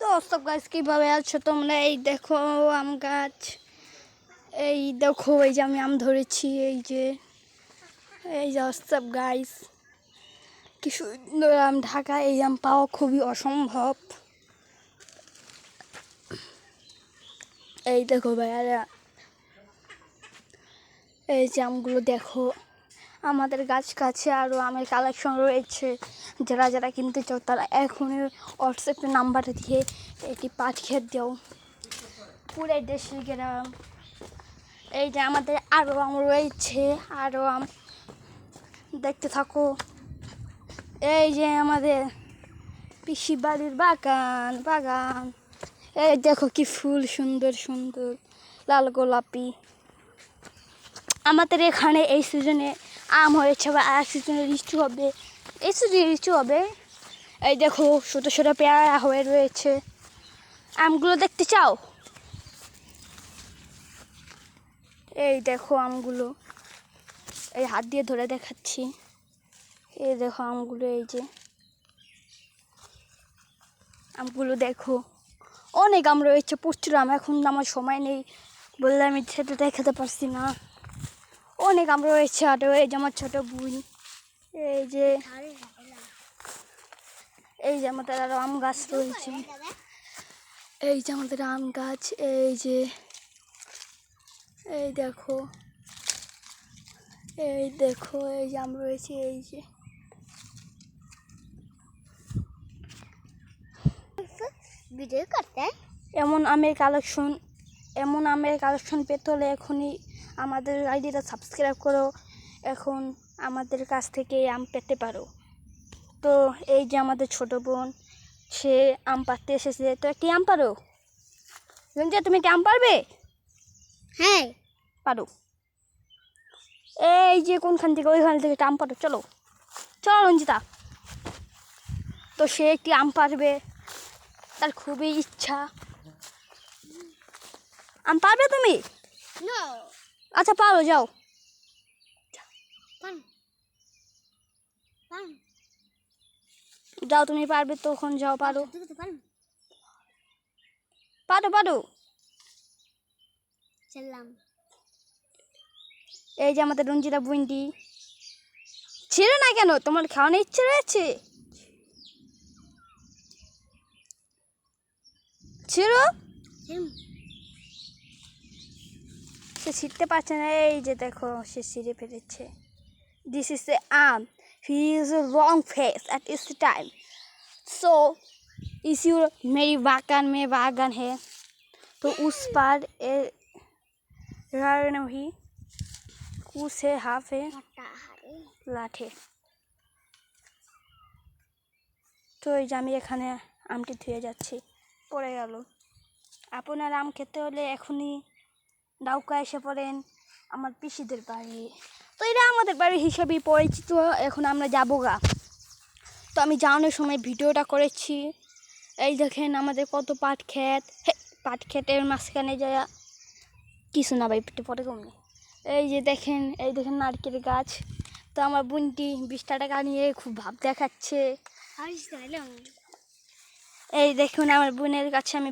তো সব গাছ কীভাবে আছো তোমরা? এই দেখো আম গাছ, এই দেখো এই যে আমি আম ধরেছি, এই যে সব গাছ কি সুন্দর আম। ঢাকা এই আম পাওয়া খুবই অসম্ভব। এই দেখো ভাইয়ারা, এই যে আমগুলো দেখো। আমাদের গাছ কাছে আরও আমের কালেকশন রয়েছে। যারা যারা কিনতে চাও তারা এখনই হোয়াটসঅ্যাপে নাম্বার দিয়ে এটি পাঠিয়ে দাও। পুরাই দেশি গ্রাম। এই যে আমাদের আরও আম রয়েছে, আরও আম দেখতে থাকো। এই যে আমাদের পিসি বাড়ির বাগান। এই দেখো কি ফুল, সুন্দর সুন্দর লাল গোলাপি। আমাদের এখানে এই সিজনে আম হয়েছে, বা আর সিজনে লিচু হবে, এই সিজনে লিচু হবে। এই দেখো ছোটো ছোটো পেয়ারা হয়ে রয়েছে। আমগুলো দেখতে চাও? এই দেখো আমগুলো, এই হাত দিয়ে ধরে দেখাচ্ছি। এই দেখো আমগুলো, এই যে আমগুলো দেখো। অনেক আম রয়েছে, প্রচুর আম। এখন আমার সময় নেই বললে আমি সেটা দেখাতে পারছি না। অনেক আম রয়েছে। আর এই যে আমার ছোটো বোন, এই যে আমাদের আরও আম গাছ রয়েছে। এই যে আমাদের আম গাছ, এই যে এই দেখো, এই দেখো এই যে আম রয়েছে। এই যে ভিডিও করতে এমন আমের কালেকশন পেতে হলে এখনই আমাদের আইডিটা সাবস্ক্রাইব করো। এখন আমাদের কাছ থেকে আম পেতে পারো। তো এই যে আমাদের ছোট বোন, সে আম পাড়তে এসেছে। তো একটি আম পারো? রঞ্জিতা, তুমি কি আম পারবে? হ্যাঁ পারো। এই যে কোনখান থেকে, ওইখান থেকে আম পারো। চলো চলো রঞ্জিতা। তো সে একটি আম পারবে, তার খুবই ইচ্ছা। আম পারবে তুমি? আচ্ছা পারো, যাও যাও, তুমি পারবে তখন যাও, পারো পারো পারো। এই যে আমাদের রঞ্জিতা বুন্ডি ছিল না কেন? তোমার খাওয়ানোর ইচ্ছে রয়েছে? ছিল, সে ছিঁড়তে পারছে না। এই যে দেখো সে ছিঁড়ে ফেলেছে। This is a um, he is a wrong face at this time. So is your मेरी बागान है, तो उस पर नहीं उसे हाफ है লাঠে। তো এই যে আমি এখানে আমটি ধুয়ে যাচ্ছি, পড়ে গেল। আপনার আম খেতে হলে এখনই নৌকা এসে পড়েন আমার পিসিদের বাড়ি। তো এটা আমাদের বাড়ি হিসেবেই পরিচিত। এখন আমরা যাবো গা। তো আমি যাওয়ানোর সময় ভিডিওটা করেছি। এই দেখেন আমাদের কত পাট ক্ষেত। পাট ক্ষেতের মাঝখানে যায় কিছু না ভাই, একটু পরে কমনি। এই যে দেখেন, এই দেখেন নারকেল গাছ। তো আমার বোনটি 20 টাকা নিয়ে খুব ভাব দেখাচ্ছে। এই দেখুন আমার বোনের কাছে আমি